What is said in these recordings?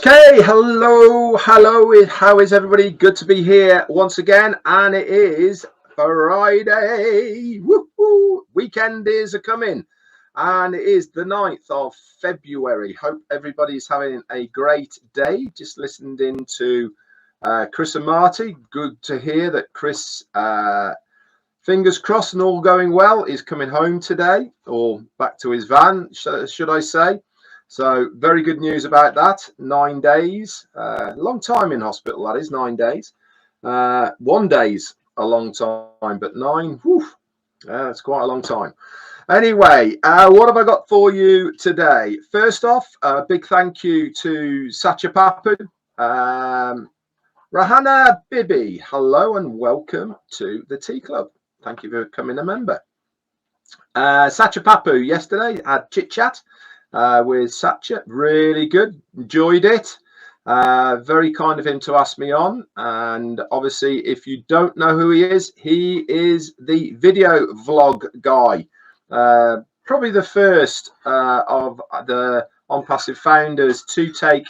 Okay, hello, how is everybody? Good to be here once again, and it is Friday. Woo-hoo. Weekend is coming, and it is the 9th of February. Hope everybody's having a great day. Just listened in to Chris and Marty. Good to hear that Chris, fingers crossed and all going well, is coming home today, or back to his van, should I say. So very good news about that. 9 days, long time in hospital, that is, 9 days. 1 day's a long time, but 9, whew, that's quite a long time. Anyway, what have I got for you today? First off, a big thank you to Sacha Papu, Rahana Bibi. Hello and welcome to the Tea Club. Thank you for becoming a member. Sacha Papu yesterday had chit chat with Sacha, really good, enjoyed it. Very kind of him to ask me on, and obviously if you don't know who he is the video vlog guy, probably the first of the ONPASSIVE founders to take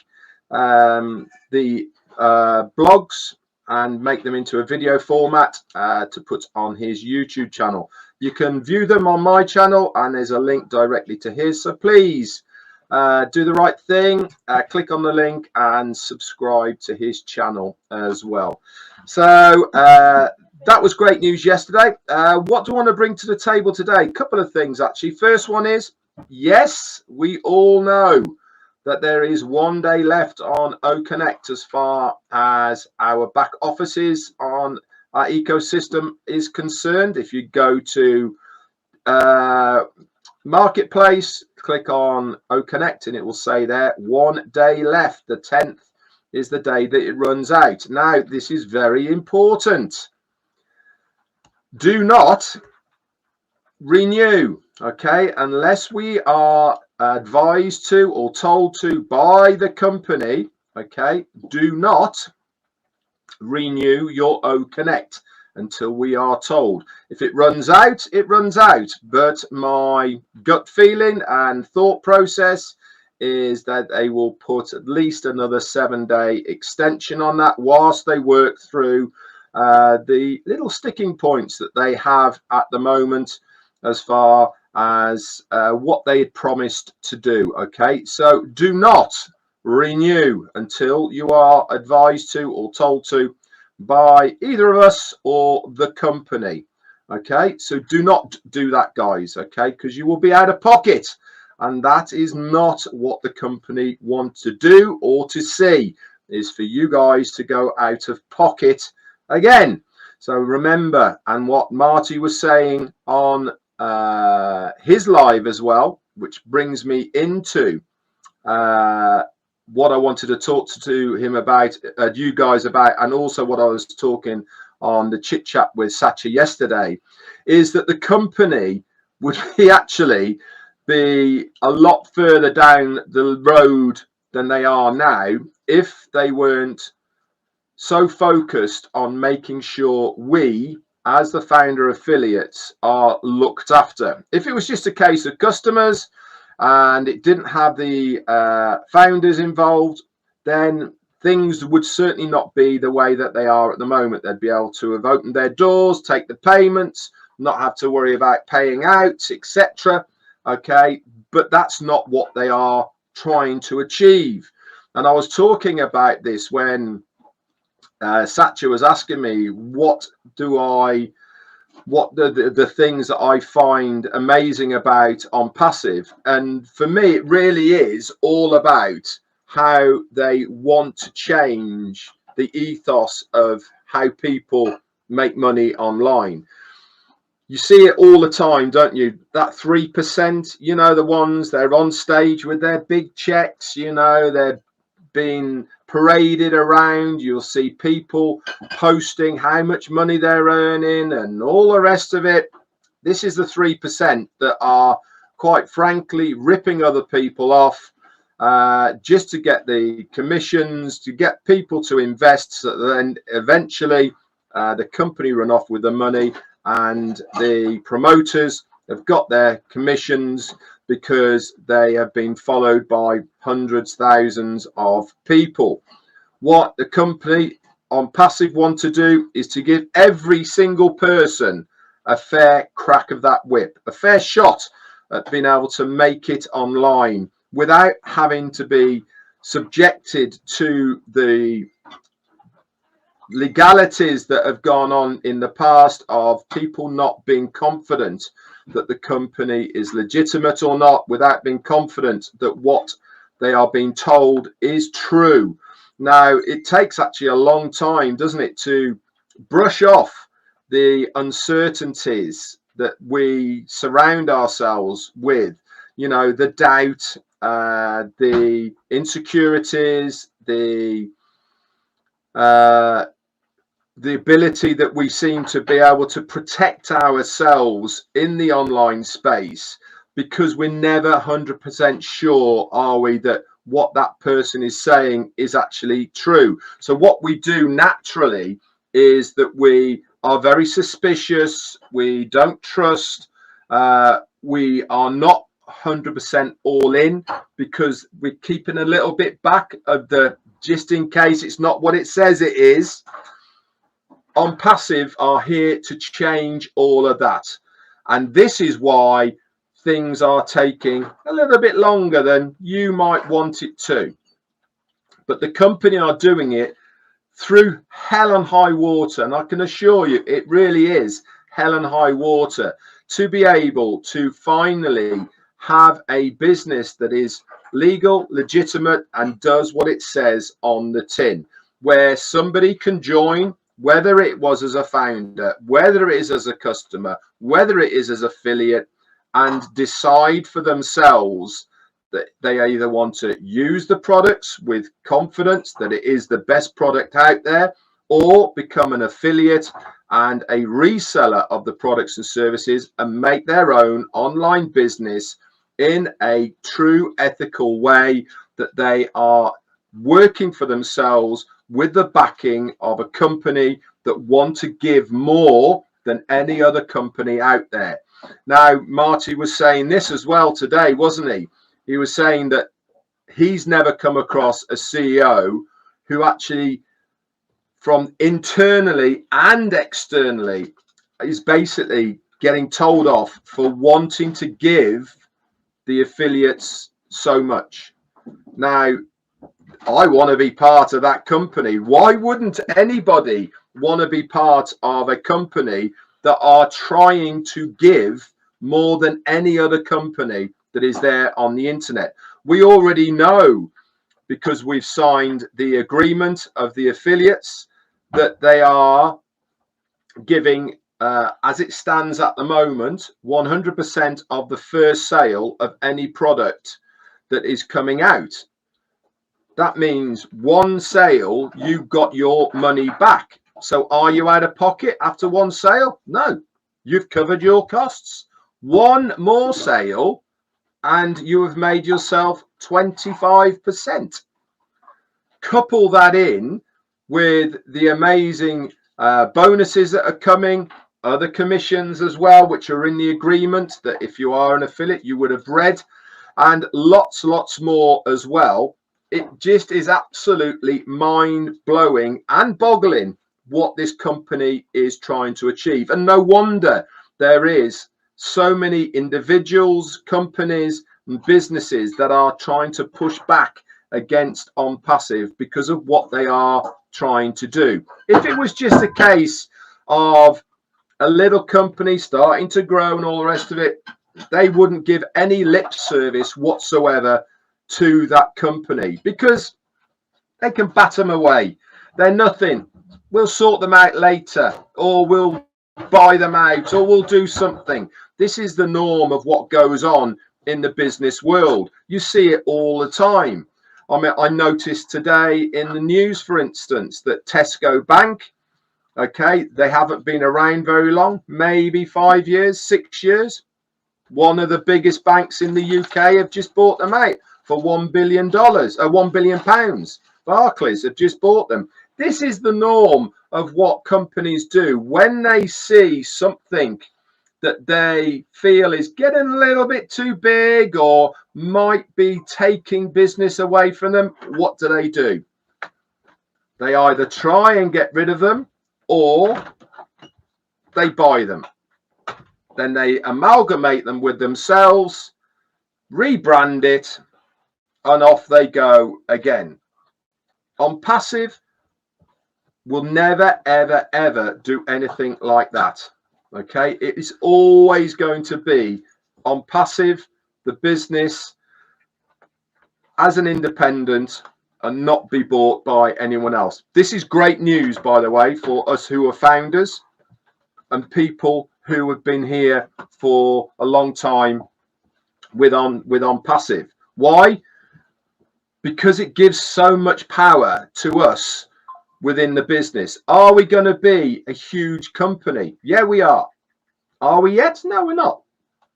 the blogs and make them into a video format to put on his YouTube channel. You can view them on my channel, and there's a link directly to his. So please do the right thing. Click on the link and subscribe to his channel as well. So that was great news yesterday. What do I want to bring to the table today? A couple of things, actually. First one is, yes, we all know that there is 1 day left on OConnect as far as our back offices on our ecosystem is concerned. If you go to Marketplace, click on OConnect, and it will say there 1 day left. The 10th is the day that it runs out. Now, this is very important. Do not renew, okay, unless we are advised to or told to by the company. Okay, do not renew your OConnect until we are told. If it runs out, it runs out. But my gut feeling and thought process is that they will put at least another 7-day extension on that whilst they work through the little sticking points that they have at the moment as far as what they had promised to do. Okay, so do not renew until you are advised to or told to by either of us or the company. Okay, so do not do that, guys, okay, because you will be out of pocket, and that is not what the company want to do or to see, is for you guys to go out of pocket again. So remember, and what Marty was saying on his live as well, which brings me into what I wanted to talk to him about, you guys about, and also what I was talking on the chit chat with Sacha yesterday, is that the company would actually be a lot further down the road than they are now if they weren't so focused on making sure we, as the founder affiliates, are looked after. If it was just a case of customers and it didn't have the founders involved, then things would certainly not be the way that they are at the moment. They'd be able to have opened their doors, take the payments, not have to worry about paying out, etc. Okay, but that's not what they are trying to achieve. And I was talking about this when Sacha was asking me what the things that I find amazing about ONPASSIVE, and for me it really is all about how they want to change the ethos of how people make money online. You see it all the time, don't you? That 3%, you know, the ones, they're on stage with their big checks, you know, they're being paraded around. You'll see people posting how much money they're earning and all the rest of it. This is the 3% that are, quite frankly, ripping other people off just to get the commissions, to get people to invest, so then eventually the company run off with the money and the promoters have got their commissions. because they have been followed by hundreds, thousands of people. What the company ONPASSIVE want to do is to give every single person a fair crack of that whip, a fair shot at being able to make it online without having to be subjected to the legalities that have gone on in the past of people not being confident that the company is legitimate or not, without being confident that what they are being told is true. Now, it takes actually a long time, doesn't it, to brush off the uncertainties that we surround ourselves with, you know, the doubt, the insecurities, the ability that we seem to be able to protect ourselves in the online space, because we're never 100% sure, are we, that what that person is saying is actually true. So what we do naturally is that we are very suspicious, we don't trust, we are not 100% all in, because we're keeping a little bit back of the, just in case it's not what it says it is. ONPASSIVE are here to change all of that, and this is why things are taking a little bit longer than you might want it to. But the company are doing it through hell and high water, and I can assure you it really is hell and high water to be able to finally have a business that is legal, legitimate, and does what it says on the tin, where somebody can join, whether it was as a founder, whether it is as a customer, whether it is as affiliate, and decide for themselves that they either want to use the products with confidence that it is the best product out there, or become an affiliate and a reseller of the products and services and make their own online business in a true ethical way, that they are working for themselves with the backing of a company that want to give more than any other company out there. Now, Marty was saying this as well today, wasn't he? He was saying that he's never come across a CEO who actually, from internally and externally, is basically getting told off for wanting to give the affiliates so much. Now, I want to be part of that company. Why wouldn't anybody want to be part of a company that are trying to give more than any other company that is there on the internet? We already know, because we've signed the agreement of the affiliates, that they are giving, as it stands at the moment, 100% of the first sale of any product that is coming out. That means one sale, you got your money back. So are you out of pocket after one sale? No, you've covered your costs. One more sale and you have made yourself 25%. Couple that in with the amazing bonuses that are coming, other commissions as well, which are in the agreement that if you are an affiliate, you would have read, and lots more as well. It just is absolutely mind-blowing and boggling what this company is trying to achieve. And no wonder there is so many individuals, companies and businesses that are trying to push back against ONPASSIVE because of what they are trying to do. If it was just a case of a little company starting to grow and all the rest of it, they wouldn't give any lip service whatsoever to that company, because they can bat them away. They're nothing. We'll sort them out later, or we'll buy them out, or we'll do something. This is the norm of what goes on in the business world. You see it all the time. I mean, I noticed today in the news, for instance, that Tesco Bank, okay, they haven't been around very long, maybe 5 years, 6 years. One of the biggest banks in the UK have just bought them out for $1 billion, £1 billion. Barclays have just bought them. This is the norm of what companies do when they see something that they feel is getting a little bit too big or might be taking business away from them, what do? They either try and get rid of them or they buy them. Then they amalgamate them with themselves, rebrand it, and off they go again. ONPASSIVE will never, ever, ever do anything like that. Okay, it is always going to be ONPASSIVE, the business, as an independent, and not be bought by anyone else. This is great news, by the way, for us who are founders and people who have been here for a long time with ONPASSIVE. Why? Because it gives so much power to us within the business. Are we going to be a huge company? Yeah, we are. Are we yet? No, we're not.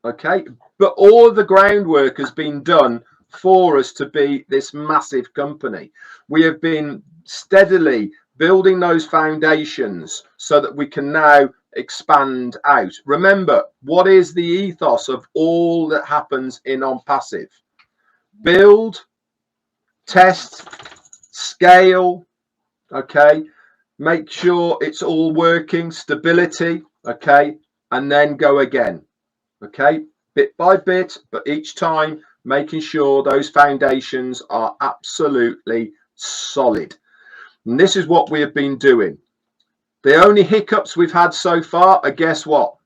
Okay, but all the groundwork has been done for us to be this massive company. We have been steadily building those foundations so that we can now expand out. Remember, what is the ethos of all that happens in ONPASSIVE? Build, test, scale, okay, make sure it's all working, stability, okay, and then go again, okay, bit by bit, but each time making sure those foundations are absolutely solid. And this is what we have been doing. The only hiccups we've had so far are, guess what?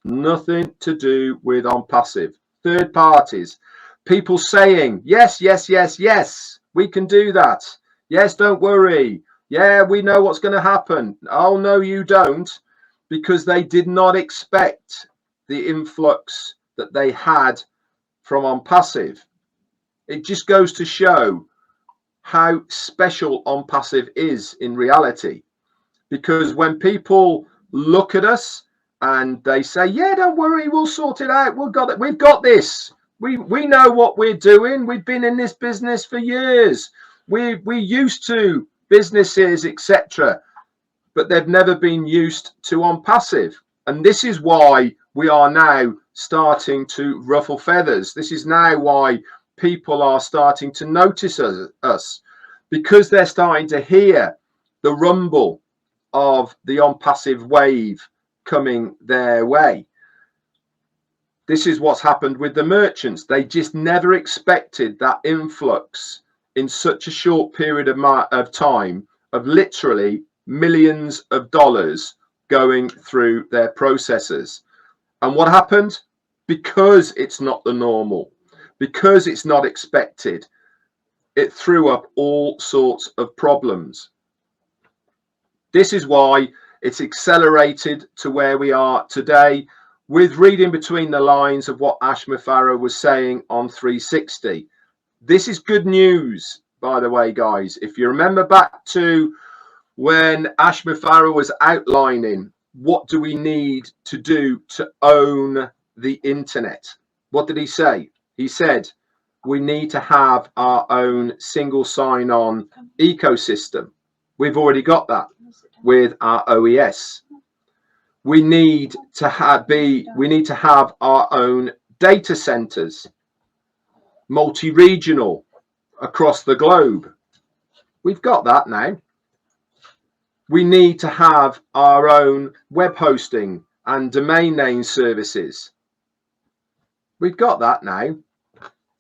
Nothing to do with ONPASSIVE. Third parties, people saying, yes, yes, yes, yes, we can do that. Yes, don't worry. Yeah, we know what's going to happen. Oh, no, you don't, because they did not expect the influx that they had from ONPASSIVE. It just goes to show how special ONPASSIVE is in reality. Because when people look at us and they say, yeah, don't worry, we'll sort it out. We've got this. We know what we're doing. We've been in this business for years. We're used to businesses, etc. But they've never been used to ONPASSIVE. And this is why we are now starting to ruffle feathers. This is now why people are starting to notice us, because they're starting to hear the rumble of the ONPASSIVE wave coming their way. This is what's happened with the merchants. They just never expected that influx in such a short period of time of literally millions of dollars going through their processes. And what happened? Because it's not the normal, because it's not expected, it threw up all sorts of problems. This is why it's accelerated to where we are today, with reading between the lines of what Ash Mufareh was saying on 360. This is good news, by the way, guys. If you remember back to when Ash Mufareh was outlining what do we need to do to own the internet, what did he say? He said we need to have our own single sign-on ecosystem. We've already got that with our OES. We need to have our own data centers, multi-regional, across the globe. We've got that now. We need to have our own web hosting and domain name services. We've got that now.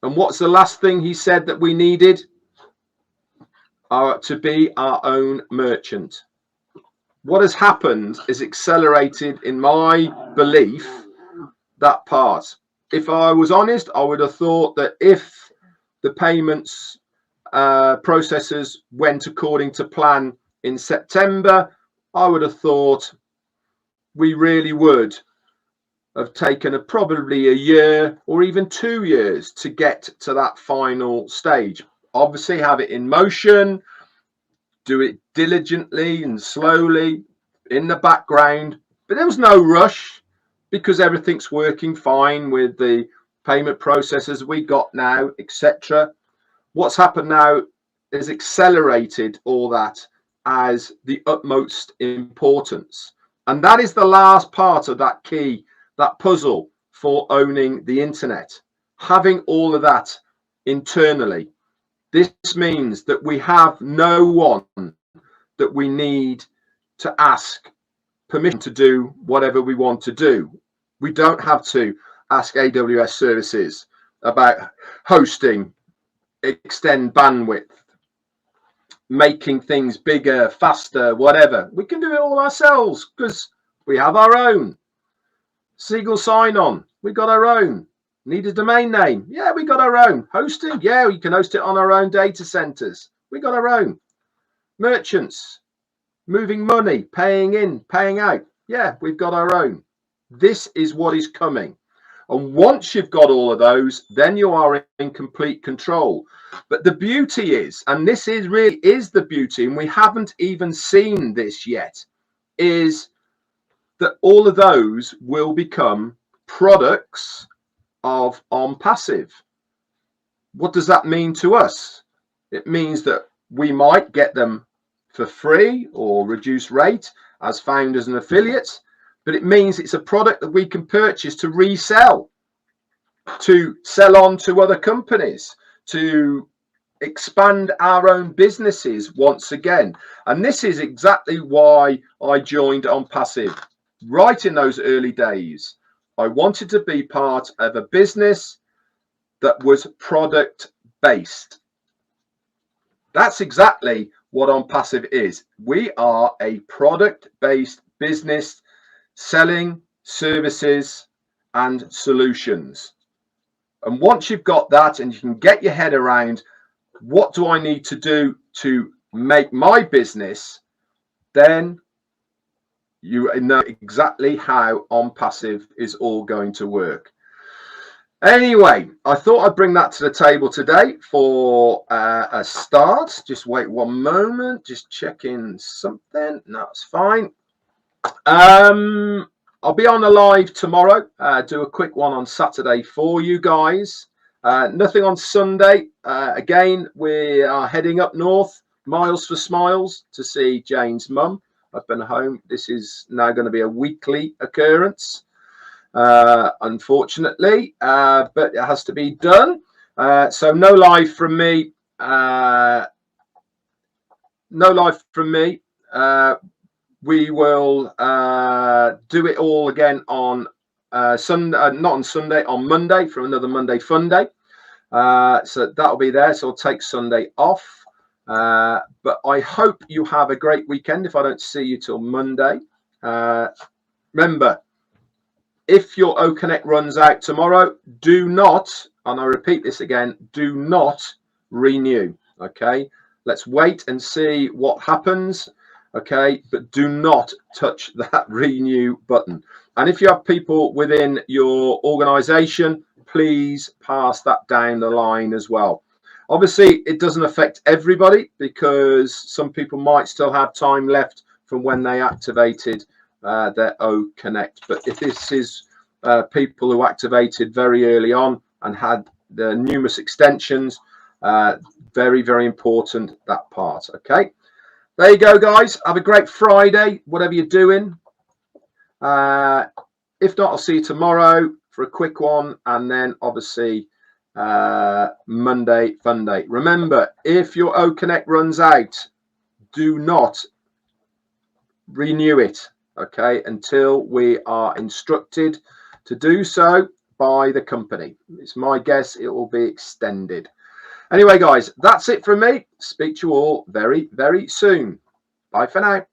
And what's the last thing he said that we needed? To be our own merchant. What has happened is accelerated, in my belief, that part. If I was honest, I would have thought that if the payments processes went according to plan in September, I would have thought we really would have taken probably a year or even 2 years to get to that final stage. Obviously, have it in motion, do it diligently and slowly in the background, but there was no rush because everything's working fine with the payment processes we got now, etc. What's happened now is accelerated all that as the utmost importance, and that is the last part of that key that puzzle for owning the internet. Having all of that internally, this means that we have no one that we need to ask permission to do whatever we want to do. We don't have to ask AWS services about hosting, extend bandwidth, making things bigger, faster, whatever. We can do it all ourselves because we have our own. Single sign-on, we got our own. Need a domain name? Yeah, we got our own. Hosting? Yeah, we can host it on our own data centers. We got our own. Merchants, moving money, paying in, paying out. Yeah, we've got our own. This is what is coming. And once you've got all of those, then you are in complete control. But the beauty is, and this is really is the beauty, and we haven't even seen this yet, is that all of those will become products of ONPASSIVE. What does that mean to us? It means that we might get them for free or reduced rate as founders and affiliates, but it means it's a product that we can purchase to resell, to sell on to other companies, to expand our own businesses once again. And this is exactly why I joined ONPASSIVE right in those early days. I wanted to be part of a business that was product based. That's exactly what ONPASSIVE is. We are a product based business selling services and solutions. And once you've got that and you can get your head around what do I need to do to make my business, then you know exactly how ONPASSIVE is all going to work. Anyway, I thought I'd bring that to the table today for a start. Just wait one moment, just checking something. No, it's fine. I'll be on a live tomorrow, do a quick one on Saturday for you guys. Nothing on Sunday. Again, we are heading up north, Miles for Smiles, to see Jane's mum up and home. This is now going to be a weekly occurrence, unfortunately, but it has to be done. So no live from me. No live from me. We will do it all again on Sunday, not on Sunday, on Monday for another Monday Fun Day. So that'll be there. So I'll take Sunday off. But I hope you have a great weekend if I don't see you till Monday. Remember, if your OConnect runs out tomorrow, do not, and I repeat this again, do not renew. Okay, let's wait and see what happens. Okay, but do not touch that renew button. And if you have people within your organization, please pass that down the line as well. Obviously, it doesn't affect everybody because some people might still have time left from when they activated their OConnect. But if this is people who activated very early on and had the numerous extensions, very, very important, that part. Okay. There you go, guys. Have a great Friday, whatever you're doing. If not, I'll see you tomorrow for a quick one. And then, obviously, Monday Fun Day. Remember, if your OConnect runs out, do not renew it, okay, until we are instructed to do so by the company. It's my guess it will be extended. Anyway, guys, that's it from me. Speak to you all very, very soon. Bye for now.